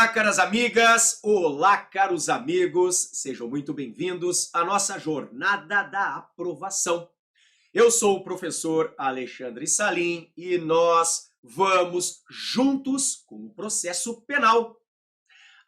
Olá, caras amigas! Olá, caros amigos! Sejam muito bem-vindos à nossa jornada da aprovação. Eu sou o professor Alexandre Salim e nós vamos juntos com o processo penal.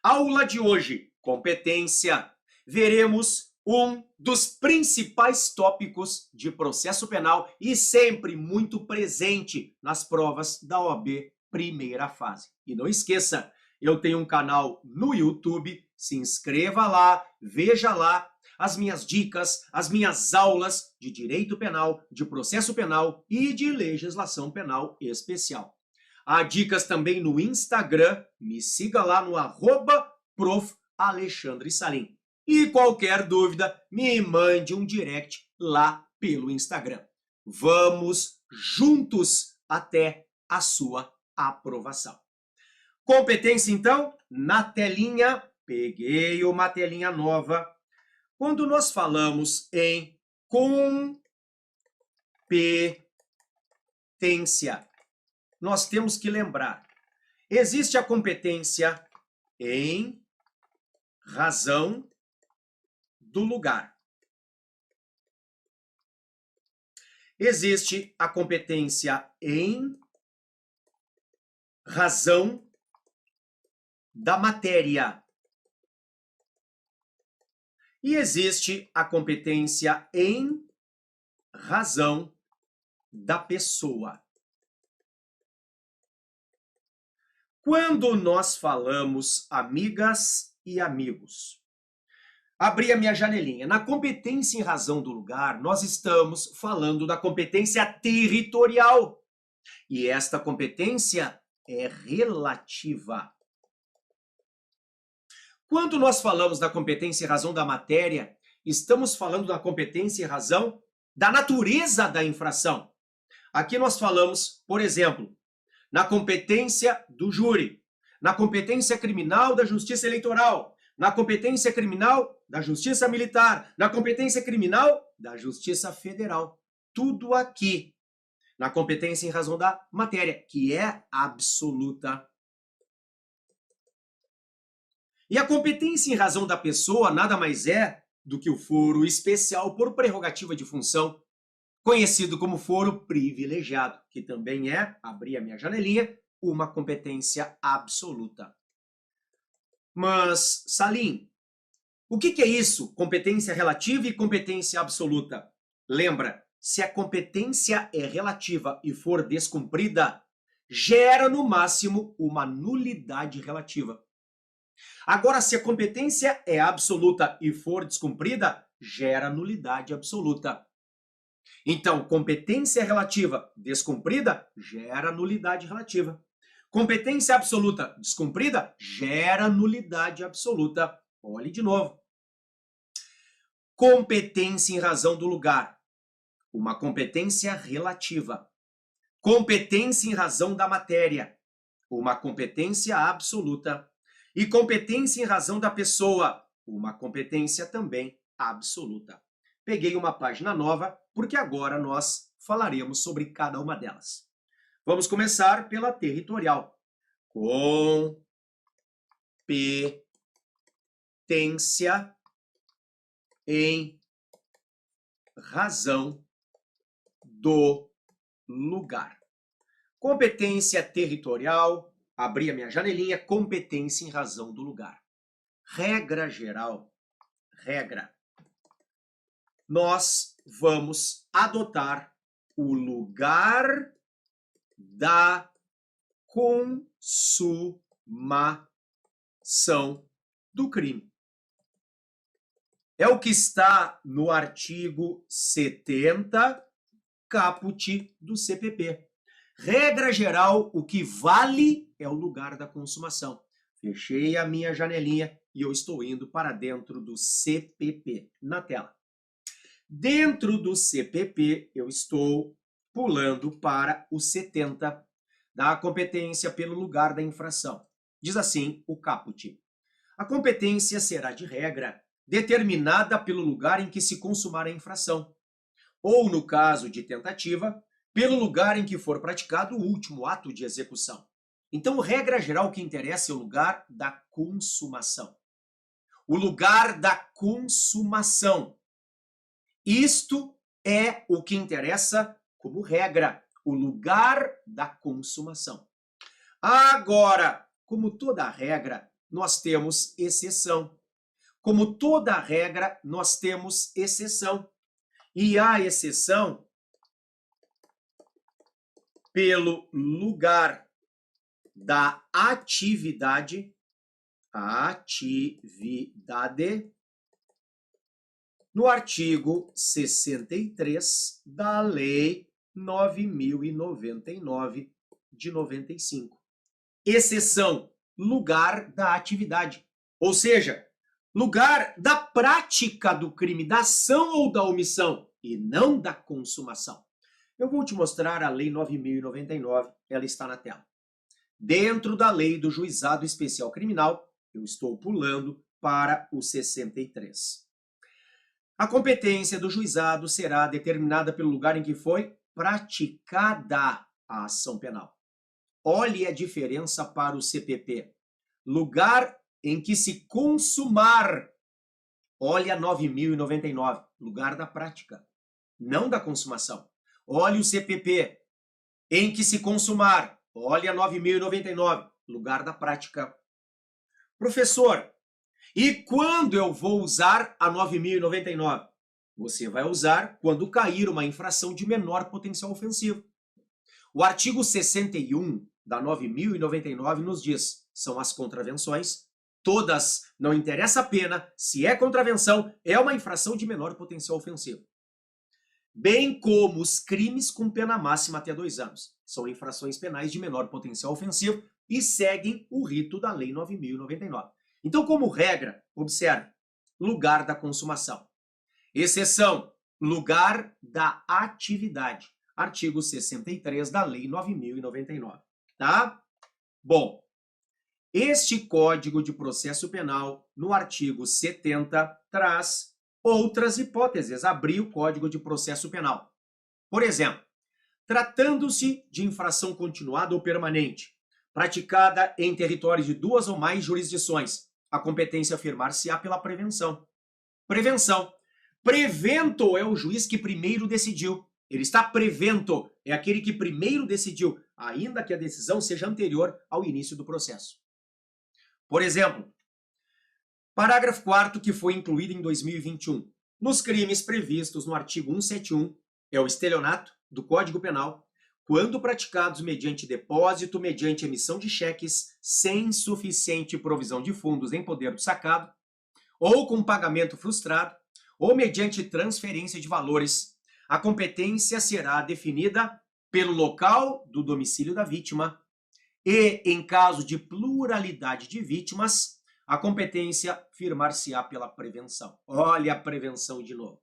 Aula de hoje, competência. Veremos um dos principais tópicos de processo penal e sempre muito presente nas provas da OAB primeira fase. E não esqueça, eu tenho um canal no YouTube, se inscreva lá, veja lá as minhas dicas, as minhas aulas de direito penal, de processo penal e de legislação penal especial. Há dicas também no Instagram, me siga lá no @Prof. Alexandre Salim. E qualquer dúvida, me mande um direct lá pelo Instagram. Vamos juntos até a sua aprovação. Competência, então, na telinha, peguei uma telinha nova. Quando nós falamos em competência, nós temos que lembrar, existe a competência em razão do lugar. Existe a competência em razão da matéria. E existe a competência em razão da pessoa. Quando nós falamos, amigas e amigos, abri a minha janelinha. Na competência em razão do lugar, nós estamos falando da competência territorial. E esta competência é relativa. Quando nós falamos da competência em razão da matéria, estamos falando da competência em razão da natureza da infração. Aqui nós falamos, por exemplo, na competência do júri, na competência criminal da Justiça Eleitoral, na competência criminal da Justiça Militar, na competência criminal da Justiça Federal. Tudo aqui na competência em razão da matéria, que é absoluta. E a competência em razão da pessoa nada mais é do que o foro especial por prerrogativa de função, conhecido como foro privilegiado, que também é, abri a minha janelinha, uma competência absoluta. Mas, Salim, o que é isso? Competência relativa e competência absoluta. Lembra, se a competência é relativa e for descumprida, gera no máximo uma nulidade relativa. Agora, se a competência é absoluta e for descumprida, gera nulidade absoluta. Então, competência relativa descumprida gera nulidade relativa. Competência absoluta descumprida gera nulidade absoluta. Olhe de novo. Competência em razão do lugar. Uma competência relativa. Competência em razão da matéria. Uma competência absoluta. E competência em razão da pessoa, uma competência também absoluta. Peguei uma página nova, porque agora nós falaremos sobre cada uma delas. Vamos começar pela territorial. Competência em razão do lugar. Competência territorial. Abri a minha janelinha, competência em razão do lugar. Regra geral, nós vamos adotar o lugar da consumação do crime. É o que está no artigo 70, caput do CPP. Regra geral, o que vale é o lugar da consumação. Fechei a minha janelinha e eu estou indo para dentro do CPP, na tela. Dentro do CPP, eu estou pulando para o 70, da competência pelo lugar da infração. Diz assim o caput. A competência será, de regra, determinada pelo lugar em que se consumar a infração, ou, no caso de tentativa, pelo lugar em que for praticado o último ato de execução. Então, regra geral, o que interessa é o lugar da consumação. O lugar da consumação. Isto é o que interessa como regra, o lugar da consumação. Agora, como toda regra, nós temos exceção. Como toda regra, nós temos exceção. E a exceção pelo lugar da atividade no artigo 63 da Lei 9.099 de 95. Exceção, lugar da atividade. Ou seja, lugar da prática do crime, da ação ou da omissão, e não da consumação. Eu vou te mostrar a Lei 9.099, ela está na tela. Dentro da Lei do Juizado Especial Criminal, eu estou pulando para o 63. A competência do juizado será determinada pelo lugar em que foi praticada a ação penal. Olhe a diferença para o CPP. Lugar em que se consumar. Olhe a 9.099, lugar da prática, não da consumação. Olhe o CPP, em que se consumar. Olhe a 9.099, lugar da prática. Professor, e quando eu vou usar a 9.099? Você vai usar quando cair uma infração de menor potencial ofensivo. O artigo 61 da 9.099 nos diz, são as contravenções, todas, não interessa a pena, se é contravenção, é uma infração de menor potencial ofensivo. Bem como os crimes com pena máxima até 2 anos. São infrações penais de menor potencial ofensivo e seguem o rito da Lei 9.099. Então, como regra, observe, lugar da consumação. Exceção, lugar da atividade. Artigo 63 da Lei 9.099. Tá? Bom, este Código de Processo Penal, no artigo 70, traz outras hipóteses. Abrir o Código de Processo Penal. Por exemplo, tratando-se de infração continuada ou permanente, praticada em territórios de 2 ou mais jurisdições, a competência afirmar-se-á pela prevenção. Prevenção. Prevento é o juiz que primeiro decidiu. Ele está prevento, é aquele que primeiro decidiu, ainda que a decisão seja anterior ao início do processo. Por exemplo, parágrafo 4º que foi incluído em 2021. Nos crimes previstos no artigo 171, é o estelionato do Código Penal, quando praticados mediante depósito, mediante emissão de cheques, sem suficiente provisão de fundos em poder do sacado, ou com pagamento frustrado, ou mediante transferência de valores, a competência será definida pelo local do domicílio da vítima e, em caso de pluralidade de vítimas, a competência firmar-se-á pela prevenção. Olha a prevenção de novo.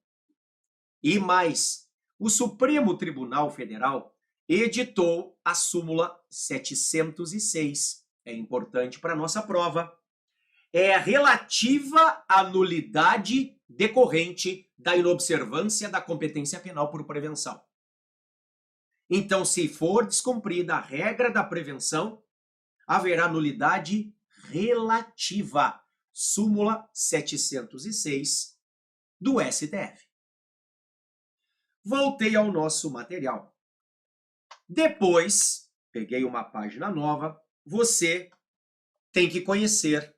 E mais, o Supremo Tribunal Federal editou a súmula 706. É importante para a nossa prova. É relativa à nulidade decorrente da inobservância da competência penal por prevenção. Então, se for descumprida a regra da prevenção, haverá nulidade relativa. Súmula 706 do STF. Voltei ao nosso material. Depois, peguei uma página nova, você tem que conhecer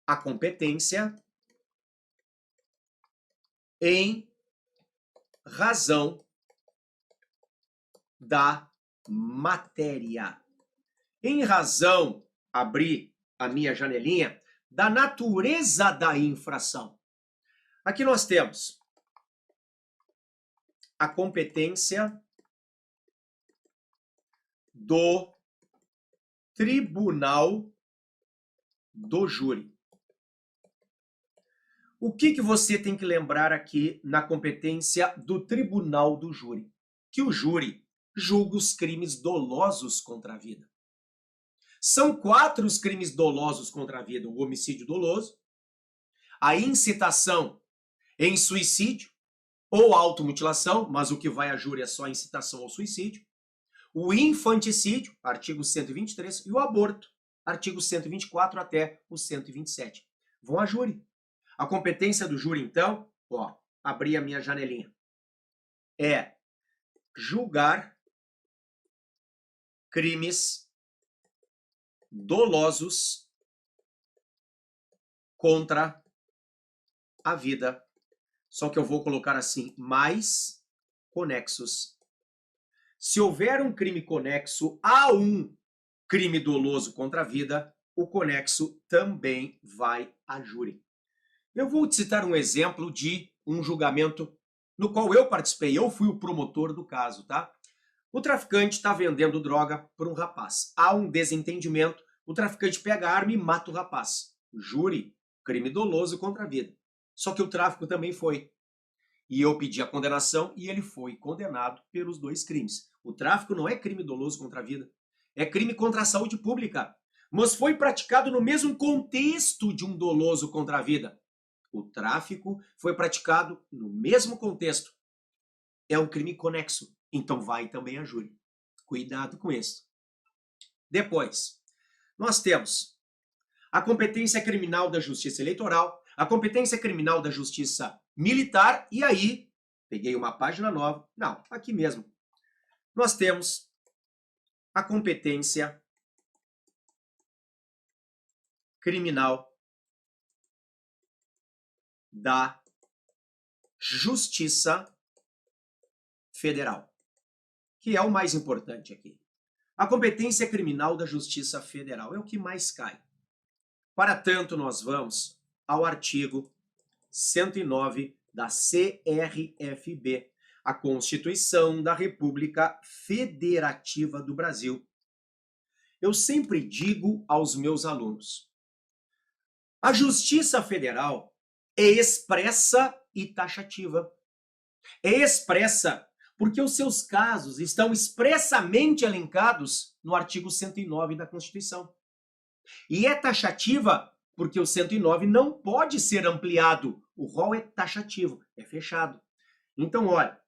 a competência em razão da matéria. Em razão, abri a minha janelinha, da natureza da infração. Aqui nós temos a competência do tribunal do júri. O que você tem que lembrar aqui na competência do tribunal do júri? Que o júri julga os crimes dolosos contra a vida. São 4 os crimes dolosos contra a vida: o homicídio doloso, a incitação em suicídio ou automutilação, mas o que vai a júri é só a incitação ao suicídio, o infanticídio, artigo 123, e o aborto, artigo 124 até o 127. Vão a júri. A competência do júri, então, ó, abri a minha janelinha, é julgar crimes dolosos contra a vida. Só que eu vou colocar assim, mais conexos. Se houver um crime conexo a um crime doloso contra a vida, o conexo também vai a júri. Eu vou te citar um exemplo de um julgamento no qual eu participei. Eu fui o promotor do caso, tá? O traficante está vendendo droga para um rapaz. Há um desentendimento, o traficante pega a arma e mata o rapaz. Júri, crime doloso contra a vida. Só que o tráfico também foi. E eu pedi a condenação e ele foi condenado pelos dois crimes. O tráfico não é crime doloso contra a vida, é crime contra a saúde pública, mas foi praticado no mesmo contexto de um doloso contra a vida. O tráfico foi praticado no mesmo contexto. É um crime conexo, então vai também a júri. Cuidado com isso. Depois, nós temos a competência criminal da Justiça Eleitoral, a competência criminal da Justiça Militar, e aí, peguei uma página nova, não, aqui mesmo. Nós temos a competência criminal da Justiça Federal, que é o mais importante aqui. A competência criminal da Justiça Federal é o que mais cai. Para tanto, nós vamos ao artigo 109 da CRFB, a Constituição da República Federativa do Brasil. Eu sempre digo aos meus alunos, a Justiça Federal é expressa e taxativa. É expressa porque os seus casos estão expressamente elencados no artigo 109 da Constituição. E é taxativa porque o 109 não pode ser ampliado. O rol é taxativo, é fechado. Então, olha,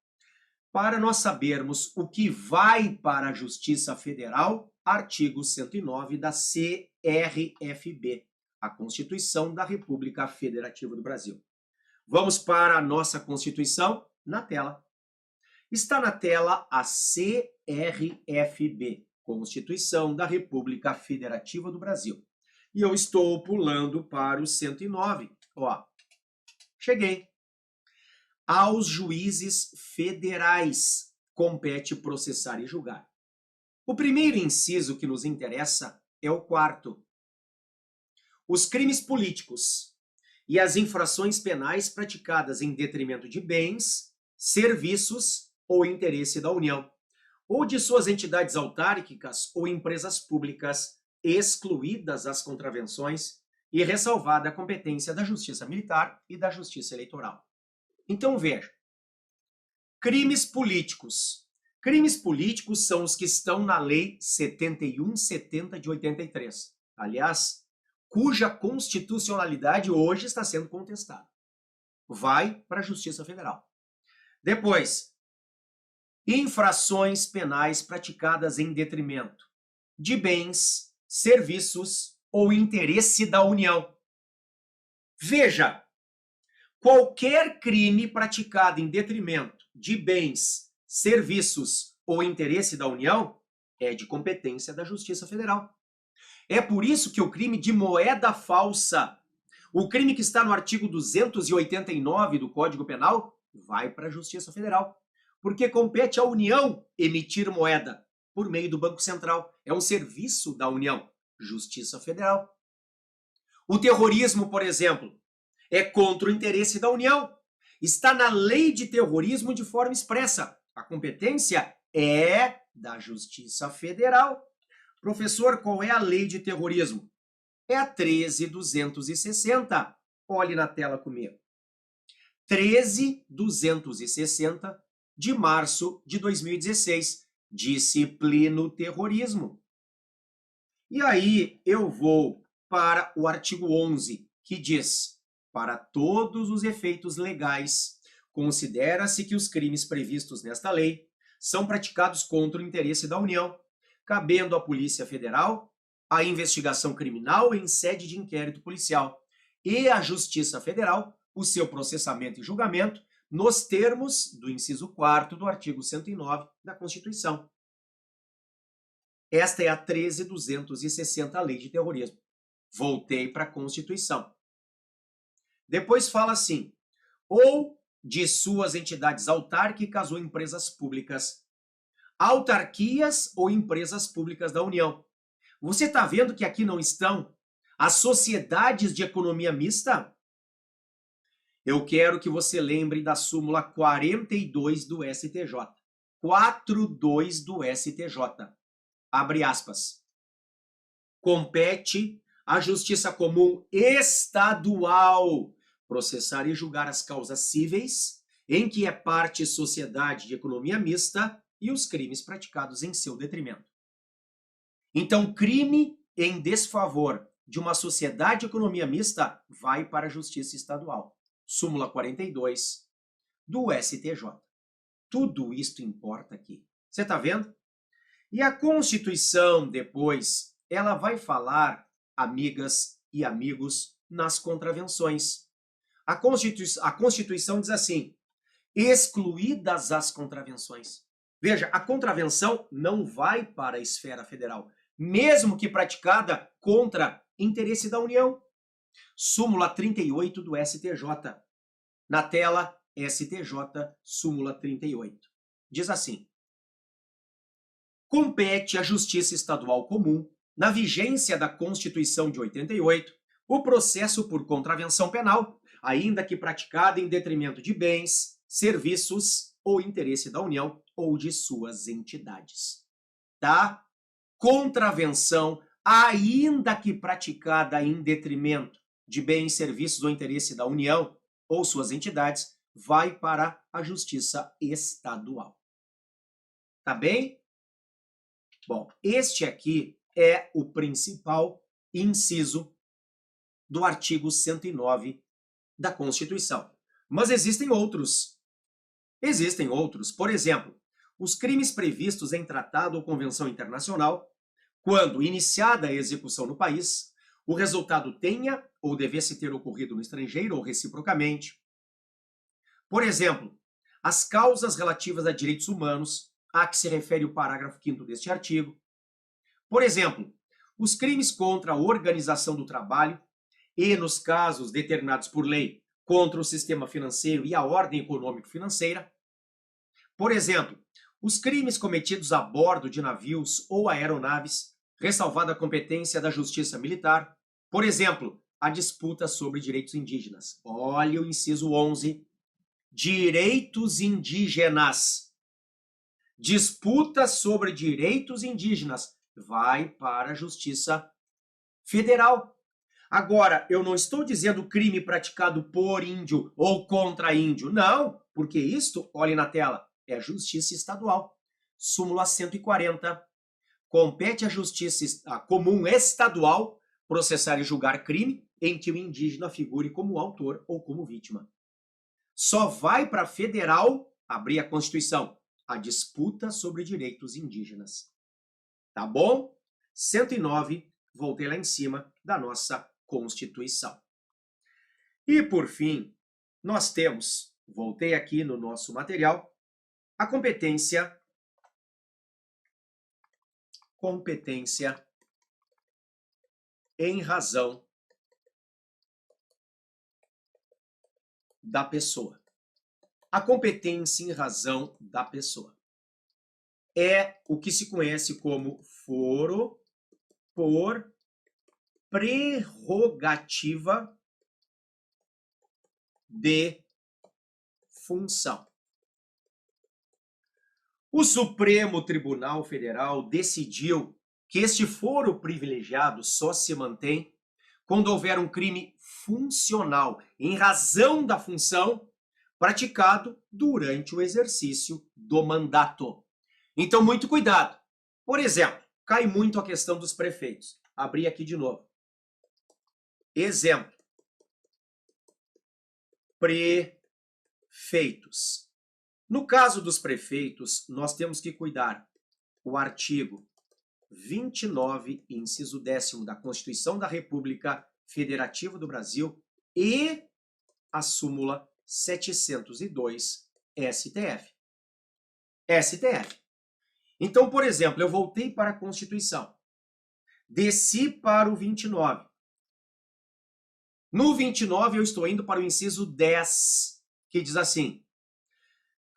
para nós sabermos o que vai para a Justiça Federal, artigo 109 da CRFB, a Constituição da República Federativa do Brasil. Vamos para a nossa Constituição na tela. Está na tela a CRFB, Constituição da República Federativa do Brasil. E eu estou pulando para o 109. Ó, cheguei. Aos juízes federais compete processar e julgar. O primeiro inciso que nos interessa é o quarto. Os crimes políticos e as infrações penais praticadas em detrimento de bens, serviços ou interesse da União, ou de suas entidades autárquicas ou empresas públicas, excluídas as contravenções e ressalvada a competência da Justiça Militar e da Justiça Eleitoral. Então veja, crimes políticos. Crimes políticos são os que estão na Lei 7170 de 83. Aliás, cuja constitucionalidade hoje está sendo contestada. Vai para a Justiça Federal. Depois, infrações penais praticadas em detrimento de bens, serviços ou interesse da União. Veja, qualquer crime praticado em detrimento de bens, serviços ou interesse da União é de competência da Justiça Federal. É por isso que o crime de moeda falsa, o crime que está no artigo 289 do Código Penal, vai para a Justiça Federal. Porque compete à União emitir moeda por meio do Banco Central. É um serviço da União. Justiça Federal. O terrorismo, por exemplo, é contra o interesse da União. Está na lei de terrorismo de forma expressa. A competência é da Justiça Federal. Professor, qual é a lei de terrorismo? É a 13.260. Olhe na tela comigo. 13.260 de março de 2016. Disciplina o terrorismo. E aí eu vou para o artigo 11, que diz: para todos os efeitos legais, considera-se que os crimes previstos nesta lei são praticados contra o interesse da União, cabendo à Polícia Federal a investigação criminal em sede de inquérito policial e à Justiça Federal o seu processamento e julgamento nos termos do inciso 4º do artigo 109 da Constituição. Esta é a 13.260, Lei de Terrorismo. Voltei para a Constituição. Depois fala assim, ou de suas entidades autárquicas ou empresas públicas, autarquias ou empresas públicas da União. Você está vendo que aqui não estão as sociedades de economia mista? Eu quero que você lembre da súmula 42 do STJ. 42 do STJ. Abre aspas. Compete à Justiça Comum Estadual processar e julgar as causas cíveis em que é parte sociedade de economia mista e os crimes praticados em seu detrimento. Então, crime em desfavor de uma sociedade de economia mista vai para a Justiça Estadual. Súmula 42 do STJ. Tudo isto importa aqui. Você está vendo? E a Constituição, depois, ela vai falar, amigas e amigos, nas contravenções. A Constituição diz assim, excluídas as contravenções. Veja, a contravenção não vai para a esfera federal, mesmo que praticada contra interesse da União. Súmula 38 do STJ. Na tela, STJ, súmula 38. Diz assim, compete à Justiça Estadual Comum, na vigência da Constituição de 88, o processo por contravenção penal, ainda que praticada em detrimento de bens, serviços ou interesse da União ou de suas entidades. Tá? Contravenção, ainda que praticada em detrimento de bens, serviços ou interesse da União ou suas entidades, vai para a Justiça Estadual. Tá bem? Bom, este aqui é o principal inciso do artigo 109 da Constituição. Mas existem outros. Existem outros. Por exemplo, os crimes previstos em tratado ou convenção internacional, quando iniciada a execução no país, o resultado tenha ou devesse ter ocorrido no estrangeiro ou reciprocamente. Por exemplo, as causas relativas a direitos humanos, a que se refere o parágrafo 5º deste artigo. Por exemplo, os crimes contra a organização do trabalho e, nos casos determinados por lei, contra o sistema financeiro e a ordem econômico-financeira. Por exemplo, os crimes cometidos a bordo de navios ou aeronaves, ressalvada a competência da Justiça Militar. Por exemplo, a disputa sobre direitos indígenas. Olha o inciso 11. Direitos indígenas. Disputa sobre direitos indígenas vai para a Justiça Federal. Agora, eu não estou dizendo crime praticado por índio ou contra índio. Não, porque isto, olhe na tela, é Justiça Estadual. Súmula 140. Compete à Justiça Comum Estadual processar e julgar crime em que o indígena figure como autor ou como vítima. Só vai para a federal, abrir a Constituição, a disputa sobre direitos indígenas. Tá bom? 109, voltei lá em cima da nossa Constituição. E, por fim, nós temos, voltei aqui no nosso material, a competência em razão da pessoa. A competência em razão da pessoa é o que se conhece como foro por prerrogativa de função. O Supremo Tribunal Federal decidiu que este foro privilegiado só se mantém quando houver um crime funcional, em razão da função, praticado durante o exercício do mandato. Então, muito cuidado. Por exemplo, cai muito a questão dos prefeitos. Abri aqui de novo. Exemplo. Prefeitos. No caso dos prefeitos, nós temos que cuidar o artigo 29, inciso 10º da Constituição da República Federativa do Brasil e a súmula 702 STF. STF. Então, por exemplo, eu voltei para a Constituição, desci para o 29. No 29, eu estou indo para o inciso 10, que diz assim: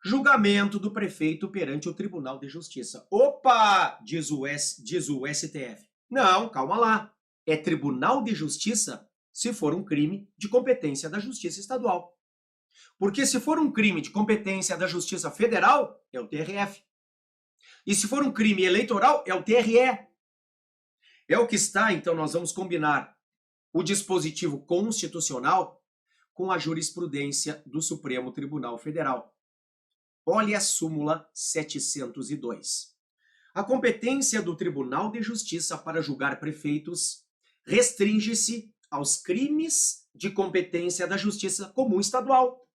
julgamento do prefeito perante o Tribunal de Justiça. Opa! Diz o STF. Não, calma lá. É Tribunal de Justiça se for um crime de competência da Justiça Estadual. Porque se for um crime de competência da Justiça Federal, é o TRF. E se for um crime eleitoral, é o TRE. É o que está, então nós vamos combinar o dispositivo constitucional com a jurisprudência do Supremo Tribunal Federal. Olha a súmula 702. A competência do Tribunal de Justiça para julgar prefeitos restringe-se aos crimes de competência da Justiça Comum Estadual.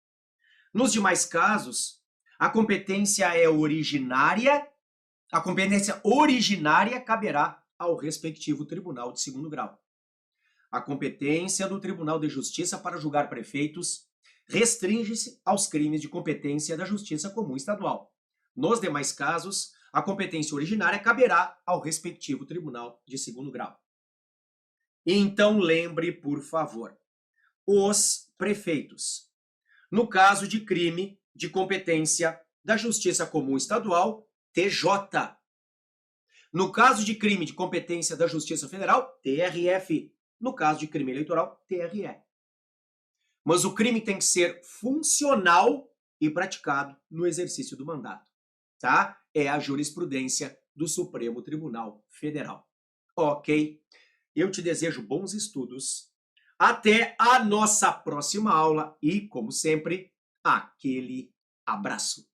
Nos demais casos, a competência originária caberá ao respectivo tribunal de segundo grau. A competência do Tribunal de Justiça para julgar prefeitos restringe-se aos crimes de competência da Justiça Comum Estadual. Nos demais casos, a competência originária caberá ao respectivo tribunal de segundo grau. Então, lembre, por favor, os prefeitos. No caso de crime de competência da Justiça Comum Estadual, TJ. No caso de crime de competência da Justiça Federal, TRF. No caso de crime eleitoral, TRE. Mas o crime tem que ser funcional e praticado no exercício do mandato, tá? É a jurisprudência do Supremo Tribunal Federal. Ok? Eu te desejo bons estudos. Até a nossa próxima aula e, como sempre, aquele abraço.